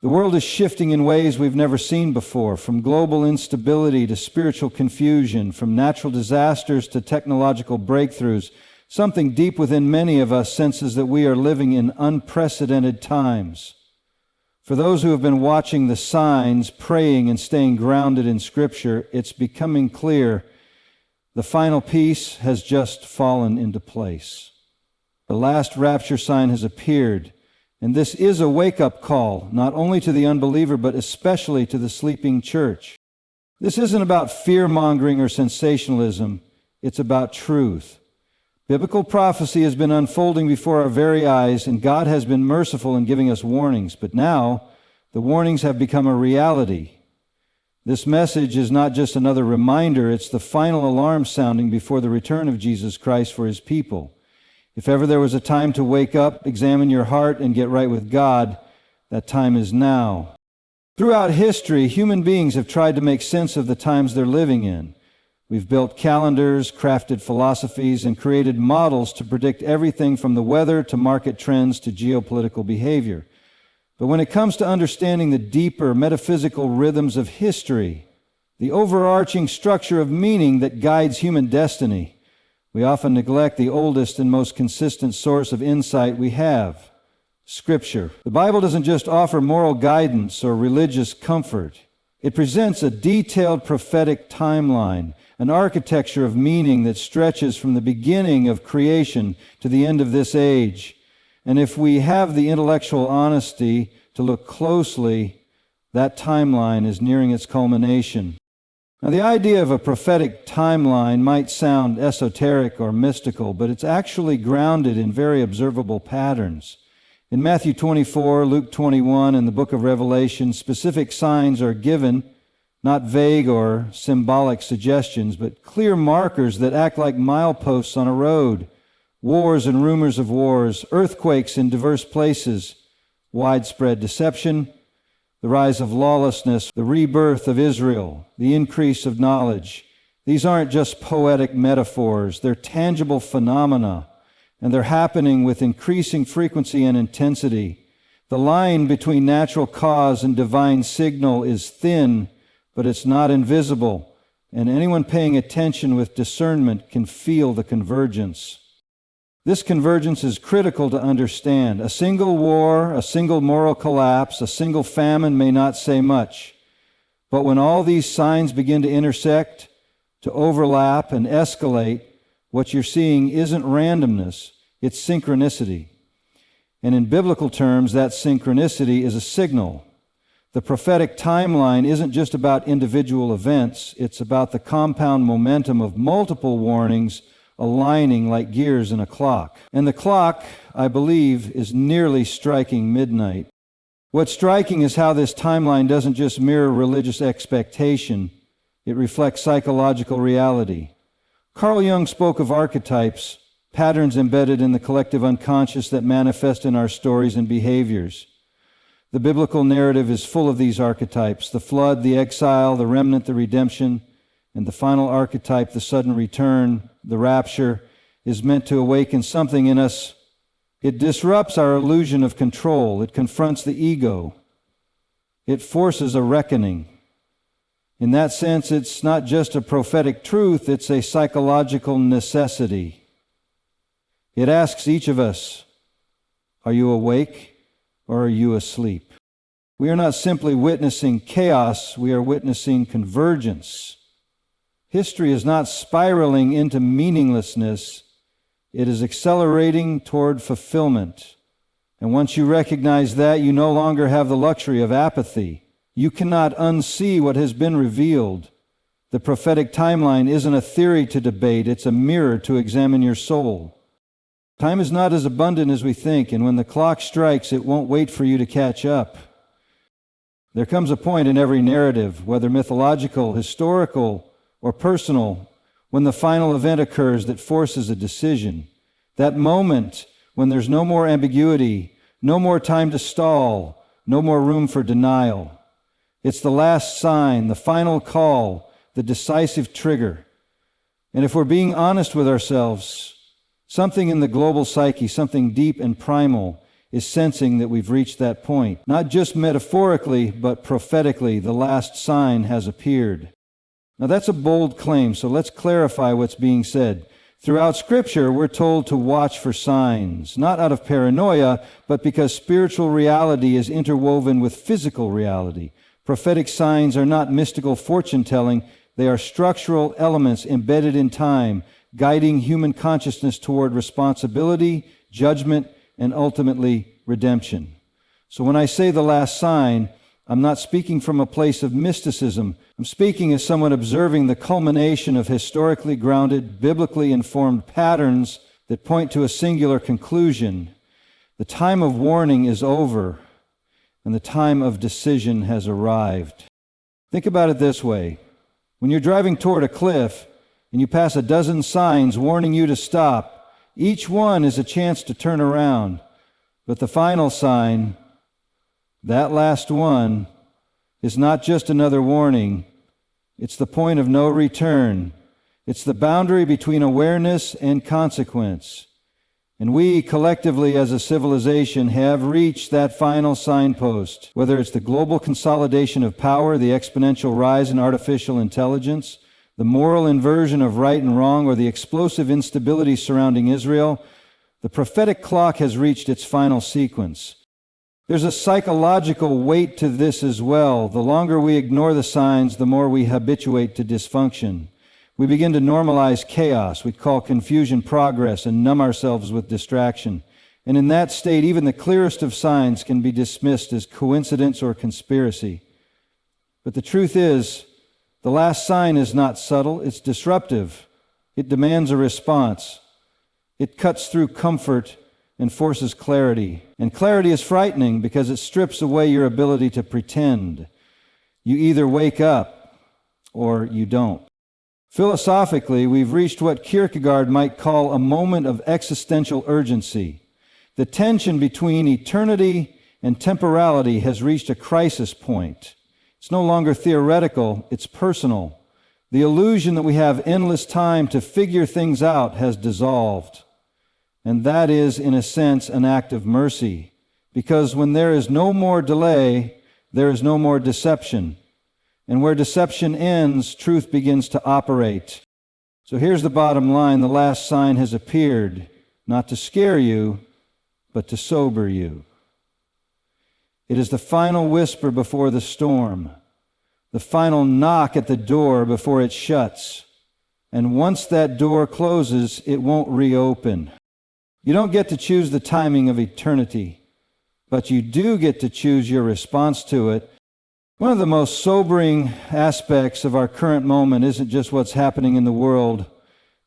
The world is shifting in ways we've never seen before, from global instability to spiritual confusion, from natural disasters to technological breakthroughs. Something deep within many of us senses that we are living in unprecedented times. For those who have been watching the signs, praying, and staying grounded in Scripture, it's becoming clear the final piece has just fallen into place. The last rapture sign has appeared, and this is a wake-up call, not only to the unbeliever, but especially to the sleeping church. This isn't about fear-mongering or sensationalism. It's about truth. Biblical prophecy has been unfolding before our very eyes, and God has been merciful in giving us warnings. But now, the warnings have become a reality. This message is not just another reminder, it's the final alarm sounding before the return of Jesus Christ for His people. If ever there was a time to wake up, examine your heart, and get right with God, that time is now. Throughout history, human beings have tried to make sense of the times they're living in. We've built calendars, crafted philosophies, and created models to predict everything from the weather to market trends to geopolitical behavior. But when it comes to understanding the deeper metaphysical rhythms of history, the overarching structure of meaning that guides human destiny, we often neglect the oldest and most consistent source of insight we have, Scripture. The Bible doesn't just offer moral guidance or religious comfort. It presents a detailed prophetic timeline, an architecture of meaning that stretches from the beginning of creation to the end of this age. And if we have the intellectual honesty to look closely, that timeline is nearing its culmination. Now, the idea of a prophetic timeline might sound esoteric or mystical, but it's actually grounded in very observable patterns. In Matthew 24, Luke 21, and the book of Revelation, specific signs are given, not vague or symbolic suggestions, but clear markers that act like mileposts on a road. Wars and rumors of wars, earthquakes in diverse places, widespread deception, the rise of lawlessness, the rebirth of Israel, the increase of knowledge. These aren't just poetic metaphors, they're tangible phenomena, and they're happening with increasing frequency and intensity. The line between natural cause and divine signal is thin, but it's not invisible, and anyone paying attention with discernment can feel the convergence. This convergence is critical to understand. A single war, a single moral collapse, a single famine may not say much. But when all these signs begin to intersect, to overlap and escalate, what you're seeing isn't randomness, it's synchronicity. And in biblical terms, that synchronicity is a signal. The prophetic timeline isn't just about individual events, it's about the compound momentum of multiple warnings aligning like gears in a clock. And the clock, I believe, is nearly striking midnight. What's striking is how this timeline doesn't just mirror religious expectation, it reflects psychological reality. Carl Jung spoke of archetypes, patterns embedded in the collective unconscious that manifest in our stories and behaviors. The biblical narrative is full of these archetypes: the flood, the exile, the remnant, the redemption, and the final archetype, the sudden return, the rapture, is meant to awaken something in us. It disrupts our illusion of control. It confronts the ego. It forces a reckoning. In that sense, it's not just a prophetic truth, it's a psychological necessity. It asks each of us, are you awake or are you asleep? We are not simply witnessing chaos, we are witnessing convergence. History is not spiraling into meaninglessness, it is accelerating toward fulfillment. And once you recognize that, you no longer have the luxury of apathy. You cannot unsee what has been revealed. The prophetic timeline isn't a theory to debate, it's a mirror to examine your soul. Time is not as abundant as we think, and when the clock strikes, it won't wait for you to catch up. There comes a point in every narrative, whether mythological, historical, or personal, when the final event occurs that forces a decision. That moment when there's no more ambiguity, no more time to stall, no more room for denial. It's the last sign, the final call, the decisive trigger. And if we're being honest with ourselves, something in the global psyche, something deep and primal, is sensing that we've reached that point. Not just metaphorically, but prophetically, the last sign has appeared. Now that's a bold claim, so let's clarify what's being said. Throughout Scripture, we're told to watch for signs, not out of paranoia, but because spiritual reality is interwoven with physical reality. Prophetic signs are not mystical fortune-telling. They are structural elements embedded in time, guiding human consciousness toward responsibility, judgment, and ultimately redemption. So when I say the last sign, I'm not speaking from a place of mysticism. I'm speaking as someone observing the culmination of historically grounded, biblically informed patterns that point to a singular conclusion. The time of warning is over, and the time of decision has arrived. Think about it this way. When you're driving toward a cliff and you pass a dozen signs warning you to stop, each one is a chance to turn around. But the final sign, that last one, is not just another warning. It's the point of no return. It's the boundary between awareness and consequence. And we, collectively as a civilization, have reached that final signpost, whether it's the global consolidation of power, the exponential rise in artificial intelligence, the moral inversion of right and wrong, or the explosive instability surrounding Israel. The prophetic clock has reached its final sequence. There's a psychological weight to this as well. The longer we ignore the signs, the more we habituate to dysfunction. We begin to normalize chaos. We call confusion progress and numb ourselves with distraction. And in that state, even the clearest of signs can be dismissed as coincidence or conspiracy. But the truth is, the last sign is not subtle, it's disruptive. It demands a response. It cuts through comfort and forces clarity. And clarity is frightening because it strips away your ability to pretend. You either wake up or you don't. Philosophically, we've reached what Kierkegaard might call a moment of existential urgency. The tension between eternity and temporality has reached a crisis point. It's no longer theoretical, it's personal. The illusion that we have endless time to figure things out has dissolved. And that is, in a sense, an act of mercy. Because when there is no more delay, there is no more deception. And where deception ends, truth begins to operate. So here's the bottom line. The last sign has appeared, not to scare you, but to sober you. It is the final whisper before the storm, the final knock at the door before it shuts. And once that door closes, it won't reopen. You don't get to choose the timing of eternity, but you do get to choose your response to it. One of the most sobering aspects of our current moment isn't just what's happening in the world,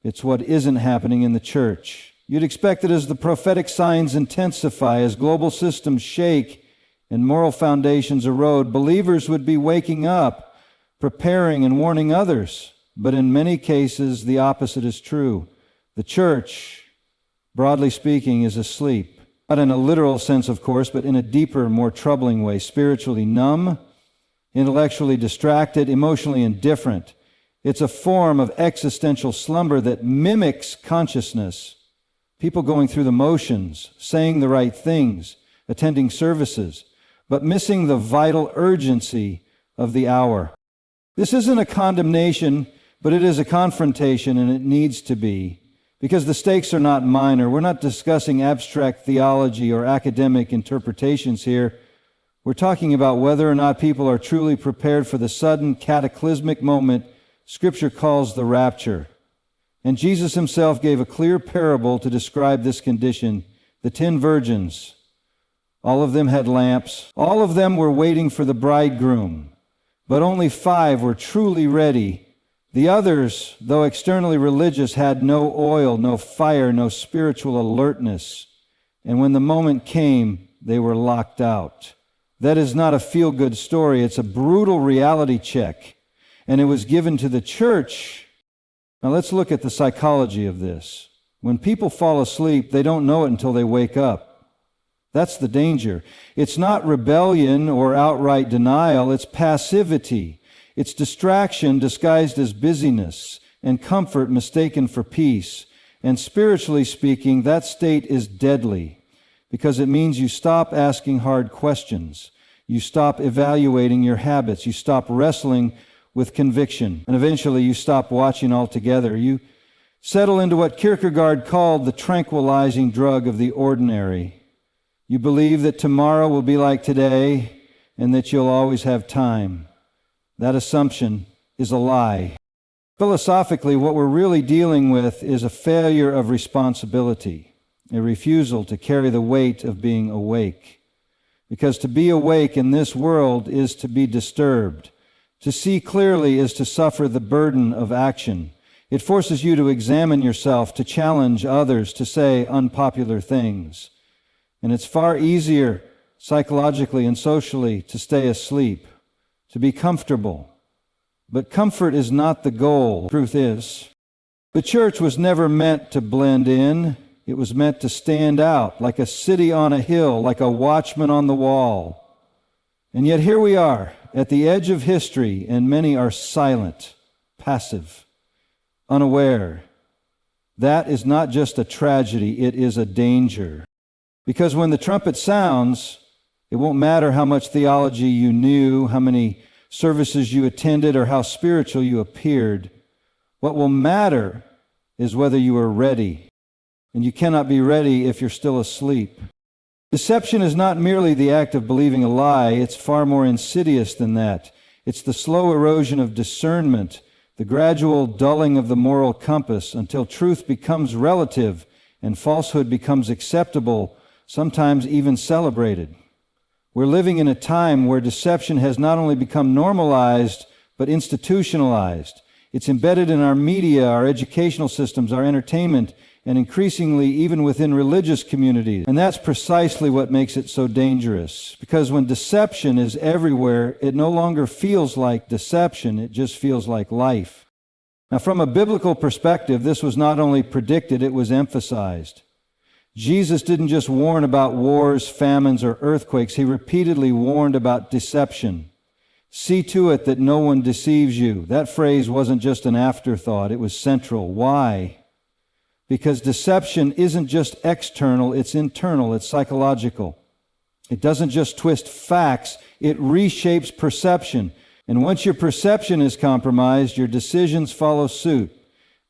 it's what isn't happening in the church. You'd expect that as the prophetic signs intensify, as global systems shake, and moral foundations erode, believers would be waking up, preparing and warning others. But in many cases, the opposite is true. The church, broadly speaking, is asleep. Not in a literal sense, of course, but in a deeper, more troubling way. Spiritually numb, intellectually distracted, emotionally indifferent. It's a form of existential slumber that mimics consciousness. People going through the motions, saying the right things, attending services, but missing the vital urgency of the hour. This isn't a condemnation, but it is a confrontation, and it needs to be, because the stakes are not minor. We're not discussing abstract theology or academic interpretations here. We're talking about whether or not people are truly prepared for the sudden cataclysmic moment Scripture calls the rapture. And Jesus himself gave a clear parable to describe this condition. The 10 virgins. All of them had lamps. All of them were waiting for the bridegroom, but only 5 were truly ready. The others, though externally religious, had no oil, no fire, no spiritual alertness. And when the moment came, they were locked out. That is not a feel-good story. It's a brutal reality check. And it was given to the church. Now let's look at the psychology of this. When people fall asleep, they don't know it until they wake up. That's the danger. It's not rebellion or outright denial, it's passivity. It's distraction disguised as busyness, and comfort mistaken for peace. And spiritually speaking, that state is deadly, because it means you stop asking hard questions. You stop evaluating your habits. You stop wrestling with conviction. And eventually you stop watching altogether. You settle into what Kierkegaard called the tranquilizing drug of the ordinary. You believe that tomorrow will be like today and that you'll always have time. That assumption is a lie. Philosophically, what we're really dealing with is a failure of responsibility, a refusal to carry the weight of being awake. Because to be awake in this world is to be disturbed. To see clearly is to suffer the burden of action. It forces you to examine yourself, to challenge others, to say unpopular things. And it's far easier psychologically and socially to stay asleep, to be comfortable. But comfort is not the goal. Truth is, the church was never meant to blend in. It was meant to stand out like a city on a hill, like a watchman on the wall. And yet here we are at the edge of history, and many are silent, passive, unaware. That is not just a tragedy, it is a danger. Because when the trumpet sounds, it won't matter how much theology you knew, how many services you attended, or how spiritual you appeared. What will matter is whether you are ready. And you cannot be ready if you're still asleep. Deception is not merely the act of believing a lie, it's far more insidious than that. It's the slow erosion of discernment, the gradual dulling of the moral compass until truth becomes relative and falsehood becomes acceptable, sometimes even celebrated. We're living in a time where deception has not only become normalized, but institutionalized. It's embedded in our media, our educational systems, our entertainment, and increasingly even within religious communities. And that's precisely what makes it so dangerous. Because when deception is everywhere, it no longer feels like deception, it just feels like life. Now, from a biblical perspective, this was not only predicted, it was emphasized. Jesus didn't just warn about wars, famines, or earthquakes. He repeatedly warned about deception. See to it that no one deceives you. That phrase wasn't just an afterthought, it was central. Why? Because deception isn't just external, it's internal, it's psychological. It doesn't just twist facts, it reshapes perception. And once your perception is compromised, your decisions follow suit.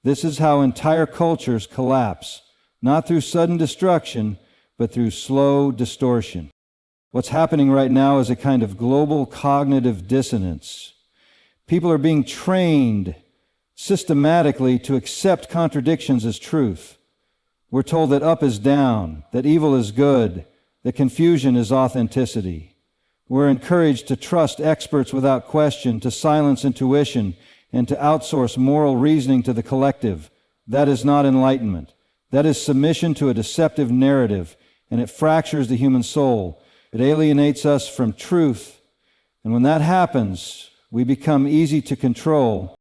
This is how entire cultures collapse, not through sudden destruction, but through slow distortion. What's happening right now is a kind of global cognitive dissonance. People are being trained systematically to accept contradictions as truth. We're told that up is down, that evil is good, that confusion is authenticity. We're encouraged to trust experts without question, to silence intuition, and to outsource moral reasoning to the collective. That is not enlightenment. That is submission to a deceptive narrative, and it fractures the human soul. It alienates us from truth, and when that happens, we become easy to control.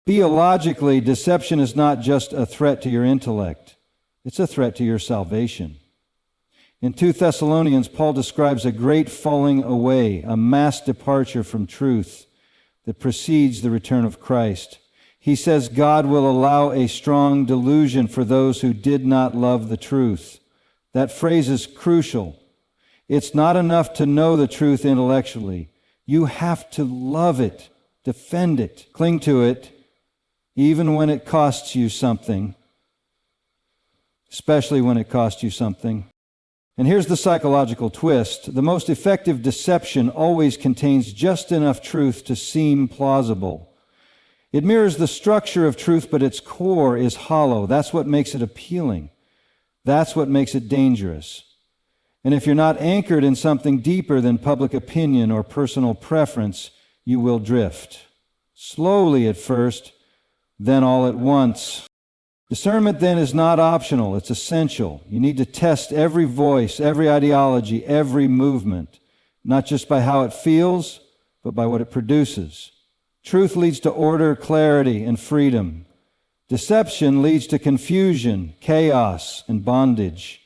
Theologically, deception is not just a threat to your intellect, it's a threat to your salvation. In 2 Thessalonians, Paul describes a great falling away, a mass departure from truth that precedes the return of Christ. He says God will allow a strong delusion for those who did not love the truth. That phrase is crucial. It's not enough to know the truth intellectually. You have to love it, defend it, cling to it, even when it costs you something, especially when it costs you something. And here's the psychological twist. The most effective deception always contains just enough truth to seem plausible. It mirrors the structure of truth, but its core is hollow. That's what makes it appealing. That's what makes it dangerous. And if you're not anchored in something deeper than public opinion or personal preference, you will drift. Slowly at first, then all at once. Discernment then is not optional, it's essential. You need to test every voice, every ideology, every movement, not just by how it feels, but by what it produces. Truth leads to order, clarity, and freedom. Deception leads to confusion, chaos, and bondage.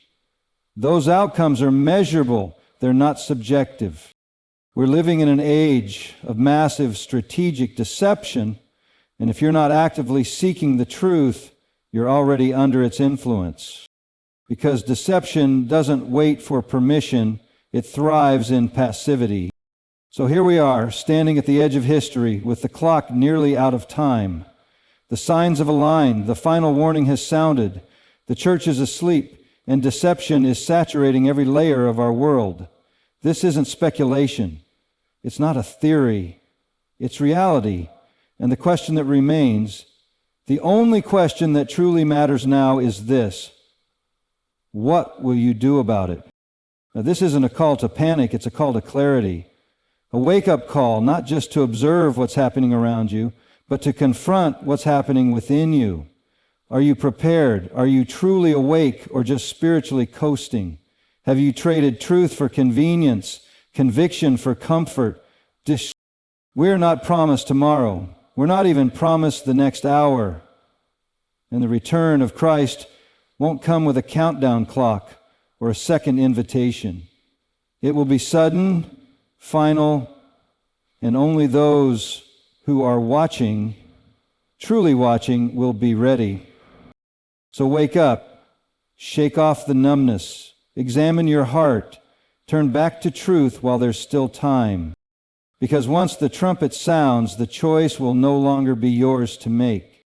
Those outcomes are measurable, they're not subjective. We're living in an age of massive strategic deception, and if you're not actively seeking the truth, you're already under its influence. because deception doesn't wait for permission, it thrives in passivity. So here we are, standing at the edge of history, with the clock nearly out of time. The signs have aligned, the final warning has sounded, the church is asleep, and deception is saturating every layer of our world. This isn't speculation. It's not a theory. It's reality. And the question that remains, the only question that truly matters now is this: what will you do about it? Now, this isn't a call to panic, it's a call to clarity. A wake-up call, not just to observe what's happening around you, but to confront what's happening within you. Are you prepared? Are you truly awake or just spiritually coasting? Have you traded truth for convenience, conviction for comfort? We're not promised tomorrow. We're not even promised the next hour. And the return of Christ won't come with a countdown clock or a second invitation. It will be sudden, final, and only those who are watching, truly watching, will be ready. So wake up, shake off the numbness, examine your heart, turn back to truth while there's still time. Because once the trumpet sounds, the choice will no longer be yours to make.